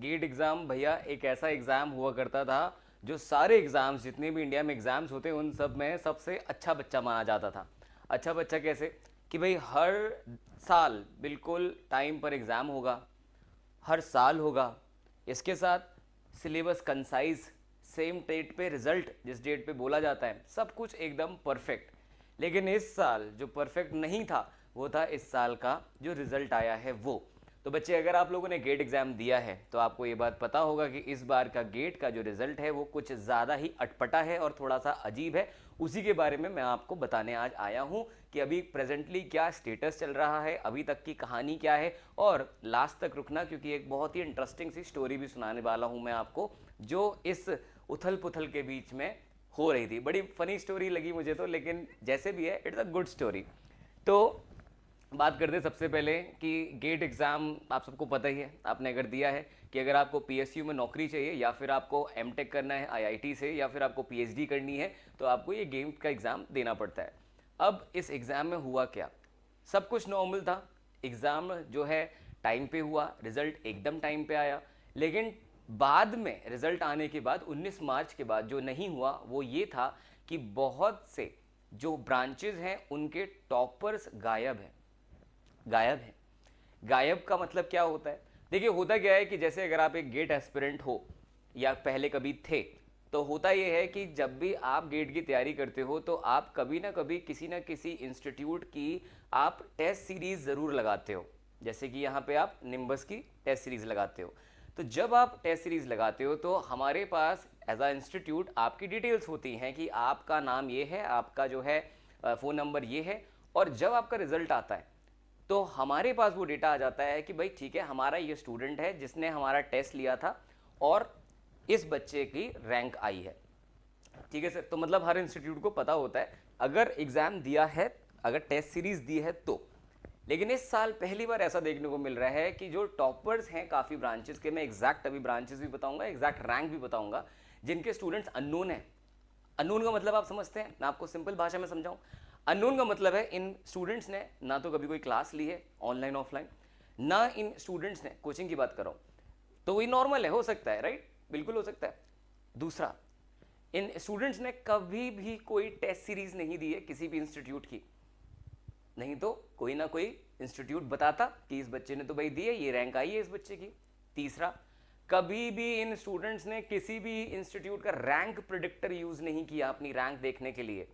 Gate exam भैया एक ऐसा एग्ज़ाम हुआ करता था जो सारे एग्ज़ाम्स जितने भी इंडिया में एग्ज़ाम्स होते हैं उन सब में सबसे अच्छा बच्चा माना जाता था। अच्छा बच्चा कैसे कि भाई हर साल बिल्कुल टाइम पर एग्ज़ाम होगा, हर साल होगा, इसके साथ सिलेबस कंसाइज, सेम डेट पे रिजल्ट जिस डेट पे बोला जाता है, सब कुछ एकदम परफेक्ट। लेकिन इस साल जो परफेक्ट नहीं था वो था इस साल का जो रिजल्ट आया है वो। तो बच्चे अगर आप लोगों ने गेट एग्ज़ाम दिया है तो आपको ये बात पता होगा कि इस बार का गेट का जो रिजल्ट है वो कुछ ज़्यादा ही अटपटा है और थोड़ा सा अजीब है। उसी के बारे में मैं आपको बताने आज आया हूँ कि अभी प्रेजेंटली क्या स्टेटस चल रहा है, अभी तक की कहानी क्या है, और लास्ट तक रुकना क्योंकि एक बहुत ही इंटरेस्टिंग सी स्टोरी भी सुनाने वाला हूँ मैं आपको जो इस उथल पुथल के बीच में हो रही थी। बड़ी फनी स्टोरी लगी मुझे तो, लेकिन जैसे भी है इट्स अ गुड स्टोरी। तो बात करते हैं सबसे पहले कि गेट एग्ज़ाम आप सबको पता ही है, आपने अगर दिया है कि अगर आपको पीएसयू में नौकरी चाहिए या फिर आपको एमटेक करना है आईआईटी से या फिर आपको पीएचडी करनी है तो आपको ये गेट का एग्ज़ाम देना पड़ता है। अब इस एग्ज़ाम में हुआ क्या, सब कुछ नॉर्मल था, एग्ज़ाम जो है टाइम पे हुआ, रिज़ल्ट एकदम टाइम पे आया। लेकिन बाद में रिज़ल्ट आने के बाद 19 मार्च के बाद जो नहीं हुआ वो ये था कि बहुत से जो ब्रांचेज हैं उनके टॉपर्स गायब हैं। गायब है। गायब का मतलब क्या होता है, देखिए होता क्या है कि जैसे अगर आप एक गेट एस्पिरेंट हो या पहले कभी थे, तो होता यह है कि जब भी आप गेट की तैयारी करते हो तो आप कभी ना कभी किसी ना किसी इंस्टीट्यूट की आप टेस्ट सीरीज ज़रूर लगाते हो। जैसे कि यहाँ पे आप निम्बस की टेस्ट सीरीज लगाते हो। तो जब आप टेस्ट सीरीज लगाते हो तो हमारे पास एज अ इंस्टीट्यूट आपकी डिटेल्स होती हैं कि आपका नाम ये है, आपका जो है फ़ोन नंबर ये है, और जब आपका रिजल्ट आता है तो हमारे पास वो डेटा आ जाता है कि भाई ठीक है, हमारा ये स्टूडेंट है जिसने हमारा टेस्ट लिया था और इस बच्चे की रैंक आई है। ठीक है सर, तो मतलब हर इंस्टीट्यूट को पता होता है अगर एग्जाम दिया है, अगर टेस्ट सीरीज दी है तो। लेकिन इस साल पहली बार ऐसा देखने को मिल रहा है कि जो टॉपर्स हैं काफ़ी ब्रांचेस के, मैं एग्जैक्ट अभी ब्रांचेस भी बताऊंगा, एग्जैक्ट रैंक भी बताऊंगा, जिनके स्टूडेंट्स अननोन है। अननोन का मतलब आप समझते हैं, मैं आपको सिंपल भाषा में समझाऊं। अननोन का मतलब है इन स्टूडेंट्स ने ना तो कभी कोई क्लास ली है ऑनलाइन ऑफलाइन, ना इन स्टूडेंट्स ने कोचिंग की बात करो तो वही नॉर्मल है, हो सकता है, राइट, बिल्कुल हो सकता है। दूसरा, इन स्टूडेंट्स ने कभी भी कोई टेस्ट सीरीज नहीं दी है किसी भी इंस्टीट्यूट की, नहीं तो कोई ना कोई इंस्टीट्यूट बताता कि इस बच्चे ने तो भाई दी है, ये रैंक आई है इस बच्चे की। तीसरा, कभी भी इन स्टूडेंट्स ने किसी भी इंस्टीट्यूट का रैंक प्रिडिक्टर यूज नहीं किया अपनी रैंक देखने के लिए।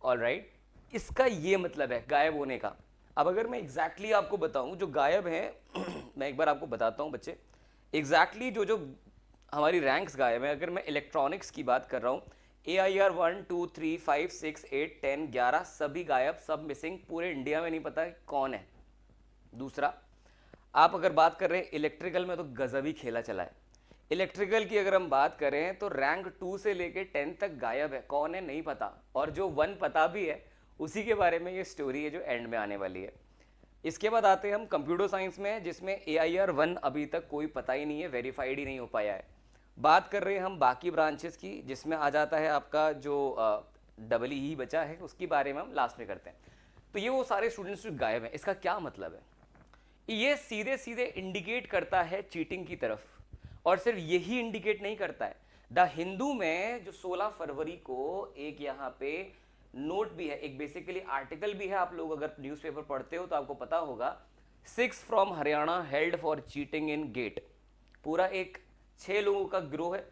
ऑल राइट, इसका ये मतलब है गायब होने का। अब अगर मैं एग्जैक्टली आपको बताऊं जो गायब है मैं एक बार आपको बताता हूं बच्चे, एग्जैक्टली जो जो हमारी रैंक्स गायब है। अगर मैं इलेक्ट्रॉनिक्स की बात कर रहा हूं, AIR 1 2 3 5 6 8 10 11 सभी गायब, सब मिसिंग, पूरे इंडिया में नहीं पता कौन है। दूसरा, आप अगर बात कर रहे हैं इलेक्ट्रिकल में तो गजब ही खेला चला है। इलेक्ट्रिकल की अगर हम बात करें तो रैंक 2 से लेके 10 तक गायब है, कौन है नहीं पता, और जो 1 पता भी है उसी के बारे में ये स्टोरी है जो एंड में आने वाली है। इसके बाद आते हैं हम कंप्यूटर साइंस में, जिसमें AIR 1 अभी तक कोई पता ही नहीं है, वेरीफाइड ही नहीं हो पाया है। बात कर रहे हैं हम बाकी ब्रांचेस की, जिसमें आ जाता है आपका जो डबल ही बचा है, उसके बारे में हम लास्ट में करते हैं। तो ये वो सारे स्टूडेंट्स जो गायब हैं, इसका क्या मतलब है, ये सीधे सीधे इंडिकेट करता है चीटिंग की तरफ। और सिर्फ यही इंडिकेट नहीं करता है, द हिंदू में जो 16 फरवरी को एक यहाँ पे नोट भी है, एक बेसिकली आर्टिकल भी है, आप लोग अगर न्यूज़पेपर पढ़ते हो तो आपको पता होगा, 6 from Haryana held for cheating in GATE. पूरा एक 6 लोगों का गिरोह है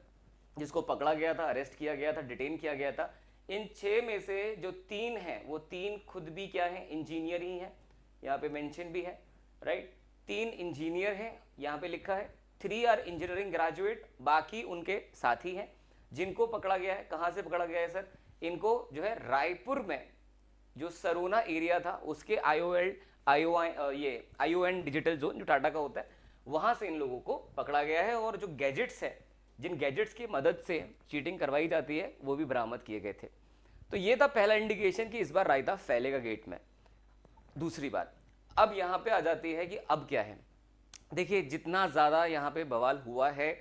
जिसको पकड़ा गया था, अरेस्ट किया गया था, डिटेन किया गया था। इन 6 में से जो 3 हैं वो 3 खुद भी क्या है, इंजीनियर ही हैं, यहाँ पे मेंशन भी है, राइट। 3 इंजीनियर हैं यहाँ पे लिखा है, 3 आर इंजीनियरिंग ग्रेजुएट, बाकी उनके साथी हैं। जिनको पकड़ा गया है, कहाँ से पकड़ा गया है सर, इनको जो है रायपुर में जो सरोना एरिया था उसके ION डिजिटल जोन जो टाटा का होता है वहां से इन लोगों को पकड़ा गया है, और जो गैजेट्स है, जिन गैजेट्स की मदद से चीटिंग करवाई जाती है वो भी बरामद किए गए थे। तो ये था पहला इंडिकेशन कि इस बार रायता फैलेगा गेट में। दूसरी बात, अब यहाँ पे आ जाती है कि अब क्या है। देखिए जितना ज़्यादा यहाँ पे बवाल हुआ है,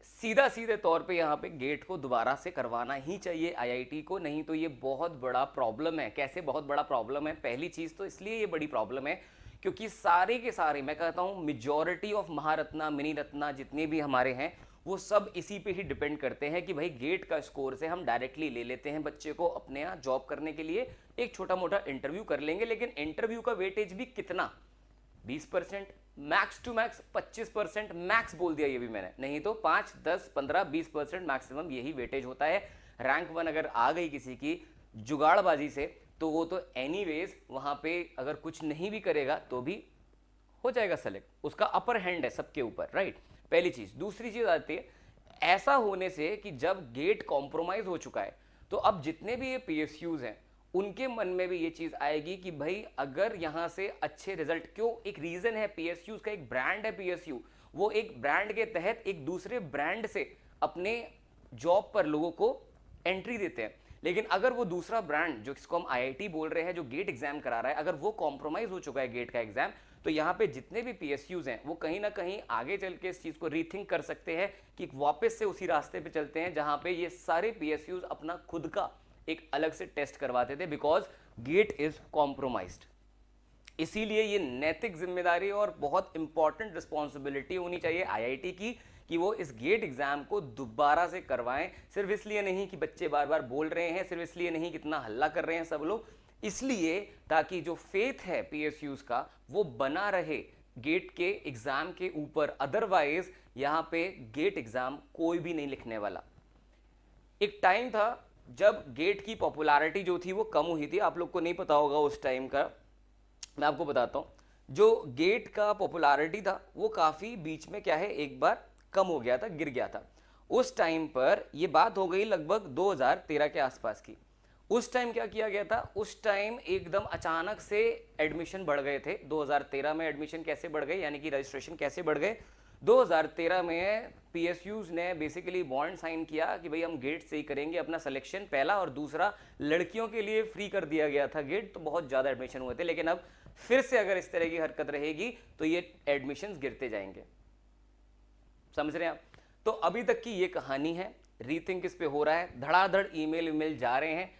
सीधा सीधे तौर पे यहाँ पे गेट को दोबारा से करवाना ही चाहिए आईआईटी को, नहीं तो ये बहुत बड़ा प्रॉब्लम है। कैसे बहुत बड़ा प्रॉब्लम है, पहली चीज़ तो इसलिए ये बड़ी प्रॉब्लम है क्योंकि सारे के सारे मैं कहता हूँ majority of Maharatna mini Ratna जितने भी हमारे हैं वो सब इसी पे ही डिपेंड करते हैं कि भाई गेट का स्कोर से हम डायरेक्टली ले लेते हैं बच्चे को अपने यहाँ जॉब करने के लिए, एक छोटा मोटा इंटरव्यू कर लेंगे, लेकिन इंटरव्यू का वेटेज भी कितना, 20%, मैक्स टू मैक्स 25%, मैक्स बोल दिया ये भी मैंने, नहीं तो 5, 10, 15, 20% मैक्सिमम यही वेटेज होता है। रैंक 1 अगर आ गई किसी की जुगाड़बाजी से तो वो तो एनीवेज वहां पे अगर कुछ नहीं भी करेगा तो भी हो जाएगा सेलेक्ट, उसका अपर हैंड है सबके ऊपर, राइट। पहली चीज। दूसरी चीज आती है ऐसा होने से कि जब गेट कॉम्प्रोमाइज हो चुका है तो अब जितने भी ये पीएसयूज हैं उनके मन में भी ये चीज आएगी कि भाई अगर यहां से अच्छे रिजल्ट, क्यों, एक रीजन है, पीएसयूज का एक ब्रांड है पीएसयू, वो एक ब्रांड के तहत एक दूसरे ब्रांड से अपने जॉब पर लोगों को एंट्री देते हैं। लेकिन अगर वो दूसरा ब्रांड जो इसको हम आईआईटी बोल रहे हैं जो गेट एग्जाम करा रहा है, अगर वो कॉम्प्रोमाइज हो चुका है गेट का एग्जाम, तो यहाँ पे जितने भी पीएसयूज हैं वो कहीं ना कहीं आगे चल के इस चीज को रीथिंक कर सकते हैं कि वापस से उसी रास्ते पे चलते हैं जहां पे ये सारे पीएसयूज अपना खुद का एक अलग से टेस्ट करवाते थे, बिकॉज गेट इज कॉम्प्रोमाइज्ड। इसीलिए ये नैतिक जिम्मेदारी और बहुत इंपॉर्टेंट रिस्पॉन्सिबिलिटी होनी चाहिए आईआईटी की कि वो इस गेट एग्जाम को दोबारा से करवाएं। सिर्फ इसलिए नहीं कि बच्चे बार बार बोल रहे हैं, सिर्फ इसलिए नहीं कितना हल्ला कर रहे हैं सब लोग, इसलिए ताकि जो फेथ है पीएसयूज का वो बना रहे गेट के एग्जाम के ऊपर। अदरवाइज यहां पे गेट एग्जाम कोई भी नहीं लिखने वाला। एक टाइम था जब गेट की पॉपुलैरिटी जो थी वो कम हुई थी, आप लोग को नहीं पता होगा उस टाइम का, मैं आपको बताता हूं। जो गेट का पॉपुलैरिटी था वो काफी बीच में क्या है एक बार कम हो गया था, गिर गया था। उस टाइम पर ये बात हो गई लगभग 2013 के आसपास की। उस टाइम क्या किया गया था, उस टाइम एकदम अचानक से एडमिशन बढ़ गए थे। 2013 में एडमिशन कैसे बढ़ गए, यानी कि रजिस्ट्रेशन कैसे बढ़ गए, 2013 में पीएसयूज ने बेसिकली बॉन्ड साइन किया कि भाई हम गेट से ही करेंगे अपना सिलेक्शन, पहला। और दूसरा, लड़कियों के लिए फ्री कर दिया गया था गेट, तो बहुत ज़्यादा एडमिशन हुए थे। लेकिन अब फिर से अगर इस तरह की हरकत रहेगी तो ये एडमिशन्स गिरते जाएंगे, समझ रहे हैं आप। तो अभी तक की ये कहानी है, रीथिंक इस पे हो रहा है, धड़ाधड़ ईमेल जा रहे हैं।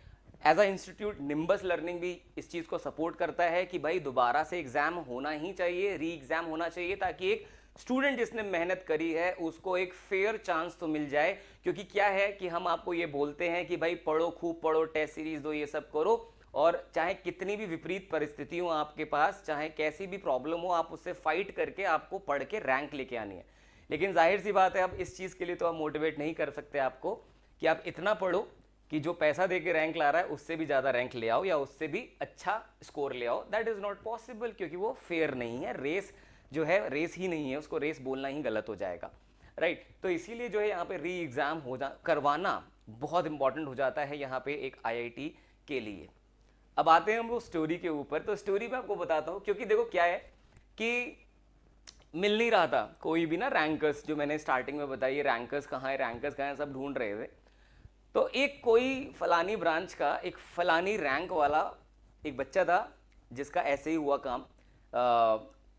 As a institute Nimbus Learning भी इस चीज़ को सपोर्ट करता है कि भाई दोबारा से एग्जाम होना ही चाहिए, री एग्जाम होना चाहिए, ताकि एक स्टूडेंट जिसने मेहनत करी है उसको एक फेयर चांस तो मिल जाए। क्योंकि क्या है कि हम आपको ये बोलते हैं कि भाई पढ़ो, खूब पढ़ो, टेस्ट सीरीज दो, ये सब करो, और चाहे कितनी भी विपरीत परिस्थिति हो आपके पास, चाहे कैसी भी प्रॉब्लम हो, आप उससे फाइट करके आपको पढ़ के रैंक लेके आनी है। लेकिन जाहिर सी बात है अब इस चीज़ के लिए तो हम मोटिवेट नहीं कर सकते आपको कि आप इतना पढ़ो कि जो पैसा दे के रैंक ला रहा है उससे भी ज़्यादा रैंक ले आओ या उससे भी अच्छा स्कोर ले आओ। दैट इज़ नॉट पॉसिबल, क्योंकि वो फेयर नहीं है। रेस जो है रेस ही नहीं है, उसको रेस बोलना ही गलत हो जाएगा, राइट। तो इसीलिए जो है यहाँ पे री एग्ज़ाम करवाना बहुत इंपॉर्टेंट हो जाता है यहाँ पे एक आईआईटी के लिए। अब आते हैं हम वो स्टोरी के ऊपर। तो स्टोरी मैं आपको बताता हूँ, क्योंकि देखो क्या है कि मिल नहीं रहा था कोई भी ना रैंकर्स, जो मैंने स्टार्टिंग में बताई रैंकर्स कहाँ है, रैंकर्स कहाँ है, सब ढूंढ रहे थे। तो एक कोई फलानी ब्रांच का एक फलानी रैंक वाला एक बच्चा था जिसका ऐसे ही हुआ काम।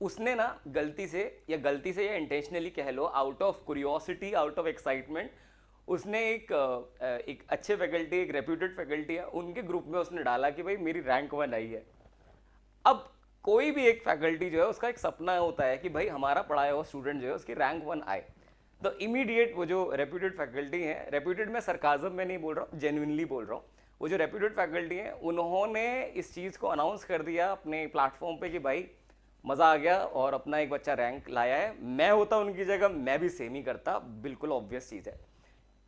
उसने ना गलती से या इंटेंशनली कह लो, out of curiosity, out of excitement, उसने एक अच्छे फैकल्टी, एक रेप्यूटेड फैकल्टी है, उनके ग्रुप में उसने डाला कि भाई मेरी रैंक 1 आई है। अब कोई भी एक फैकल्टी जो है उसका एक सपना होता है कि भाई हमारा पढ़ाया हुआ स्टूडेंट जो है उसकी रैंक 1 आए। तो इमीडिएट वो जो रेप्यूटेड फैकल्टी है, रेप्यूटेड में सरकाजम में नहीं बोल रहा हूँ, जेन्युइनली बोल रहा हूँ, वो जो रेप्यूटेड फैकल्टी है उन्होंने इस चीज़ को अनाउंस कर दिया अपने प्लेटफॉर्म पे कि भाई मज़ा आ गया और अपना एक बच्चा रैंक लाया है। मैं होता उनकी जगह मैं भी सेम ही करता, बिल्कुल ऑब्वियस चीज़ है।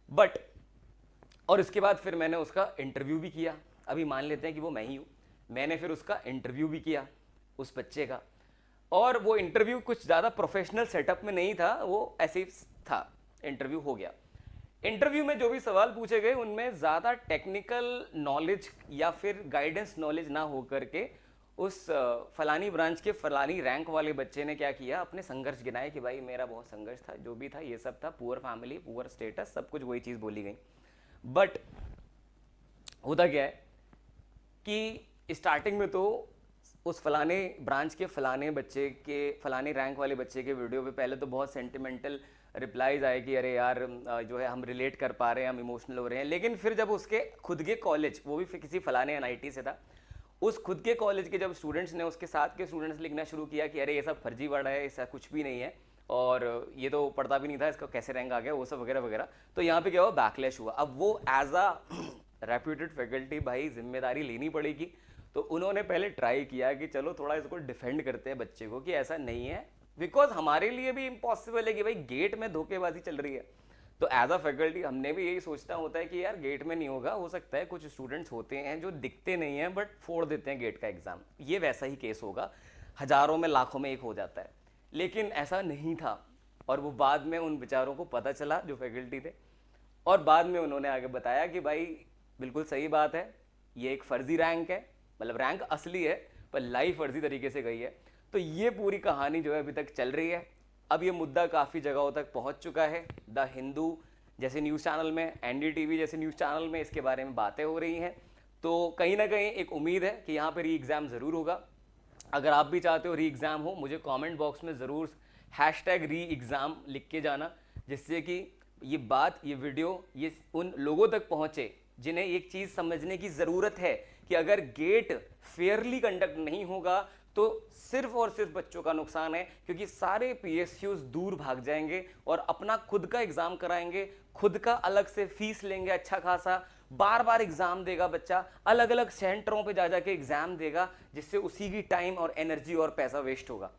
बट और इसके बाद फिर मैंने उसका इंटरव्यू भी किया। अभी मान लेते हैं कि वो मैं ही हूँ, मैंने फिर उसका इंटरव्यू भी किया उस बच्चे का। और वो इंटरव्यू कुछ ज़्यादा प्रोफेशनल सेटअप में नहीं था, वो ऐसे ही था, इंटरव्यू हो गया। इंटरव्यू में जो भी सवाल पूछे गए उनमें ज़्यादा टेक्निकल नॉलेज या फिर गाइडेंस नॉलेज ना हो करके उस फलानी ब्रांच के फलानी रैंक वाले बच्चे ने क्या किया, अपने संघर्ष गिनाए कि भाई मेरा बहुत संघर्ष था, जो भी था ये सब था, पुअर फैमिली, पुअर स्टेटस, सब कुछ वही चीज़ बोली गई। बट होता क्या है कि स्टार्टिंग में तो उस फलाने ब्रांच के फलाने बच्चे के, फलाने रैंक वाले बच्चे के वीडियो पे पहले तो बहुत सेंटिमेंटल रिप्लाईज आए कि अरे यार जो है हम रिलेट कर पा रहे हैं, हम इमोशनल हो रहे हैं। लेकिन फिर जब उसके खुद के कॉलेज, वो भी फिर किसी फलाने एनआईटी से था, उस खुद के कॉलेज के जब स्टूडेंट्स ने, उसके साथ के स्टूडेंट्स लिखना शुरू किया कि अरे ये सब फर्जीवाड़ा है, ऐसा कुछ भी नहीं है, और ये तो पढ़ता भी नहीं था, इसका कैसे रैंक आ गया, वो सब वगैरह वगैरह, तो यहाँ पे क्या हुआ, बैकलैश हुआ। अब वो एज अ रेप्यूटेड फैकल्टी भाई जिम्मेदारी लेनी पड़ेगी, तो उन्होंने पहले ट्राई किया कि चलो थोड़ा इसको डिफेंड करते हैं बच्चे को कि ऐसा नहीं है, बिकॉज हमारे लिए भी इम्पॉसिबल है कि भाई गेट में धोखेबाजी चल रही है। तो एज अ फैकल्टी हमने भी यही सोचना होता है कि यार गेट में नहीं होगा, हो सकता है कुछ स्टूडेंट्स होते हैं जो दिखते नहीं हैं बट फोड़ देते हैं गेट का एग्ज़ाम, ये वैसा ही केस होगा, हज़ारों में लाखों में एक हो जाता है, लेकिन ऐसा नहीं था। और वो बाद में उन बेचारों को पता चला जो फैकल्टी थे, और बाद में उन्होंने आगे बताया कि भाई बिल्कुल सही बात है, ये एक फर्जी रैंक है, मतलब रैंक असली है पर लाई फर्जी तरीके से गई है। तो ये पूरी कहानी जो है अभी तक चल रही है। अब ये मुद्दा काफ़ी जगहों तक पहुंच चुका है, द हिंदू जैसे न्यूज़ चैनल में, एनडीटीवी जैसे न्यूज़ चैनल में इसके बारे में बातें हो रही हैं। तो कहीं ना कहीं एक उम्मीद है कि यहाँ पर री एग्ज़ाम ज़रूर होगा। अगर आप भी चाहते हो री एग्ज़ाम हो, मुझे कमेंट बॉक्स में ज़रूर हैशटैग री एग्ज़ाम लिख के जाना, जिससे कि ये बात, ये वीडियो, ये उन लोगों तक पहुँचे जिन्हें एक चीज़ समझने की ज़रूरत है कि अगर गेट फेयरली कंडक्ट नहीं होगा तो सिर्फ और सिर्फ बच्चों का नुकसान है, क्योंकि सारे पीएसयूज दूर भाग जाएंगे और अपना खुद का एग्ज़ाम कराएंगे, खुद का अलग से फीस लेंगे अच्छा खासा, बार बार एग्ज़ाम देगा बच्चा, अलग अलग सेंटरों पे जा जाके एग्ज़ाम देगा, जिससे उसी की टाइम और एनर्जी और पैसा वेस्ट होगा।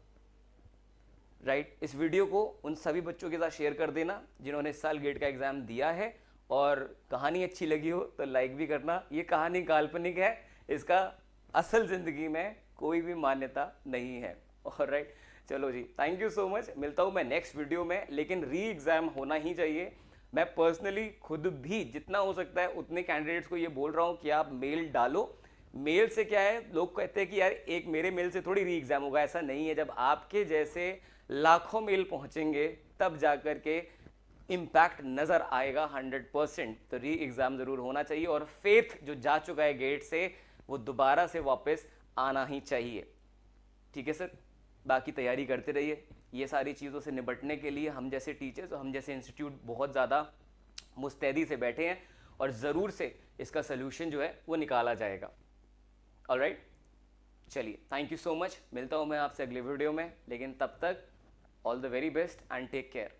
राइट, इस वीडियो को उन सभी बच्चों के साथ शेयर कर देना जिन्होंने इस साल गेट का एग्ज़ाम दिया है, और कहानी अच्छी लगी हो तो लाइक भी करना। ये कहानी काल्पनिक है, इसका असल ज़िंदगी में कोई भी मान्यता नहीं है। ऑलराइट, चलो जी, थैंक यू सो मच, मिलता हूँ मैं नेक्स्ट वीडियो में। लेकिन री एग्ज़ाम होना ही चाहिए। मैं पर्सनली खुद भी जितना हो सकता है उतने कैंडिडेट्स को ये बोल रहा हूँ कि आप मेल डालो। मेल से क्या है, लोग कहते हैं कि यार एक मेरे मेल से थोड़ी री एग्ज़ाम होगा, ऐसा नहीं है। जब आपके जैसे लाखों मेल पहुँचेंगे तब जाकर के इम्पैक्ट नज़र आएगा 100%। तो री एग्ज़ाम ज़रूर होना चाहिए, और फेथ जो जा चुका है गेट से वो दोबारा से वापस आना ही चाहिए। ठीक है सर, बाकी तैयारी करते रहिए। ये सारी चीज़ों से निपटने के लिए हम जैसे टीचर्स, हम जैसे इंस्टीट्यूट बहुत ज़्यादा मुस्तैदी से बैठे हैं, और ज़रूर से इसका सलूशन जो है वो निकाला जाएगा। ऑलराइट, चलिए, थैंक यू सो मच, मिलता हूँ मैं आपसे अगले वीडियो में। लेकिन तब तक all the very best and take care.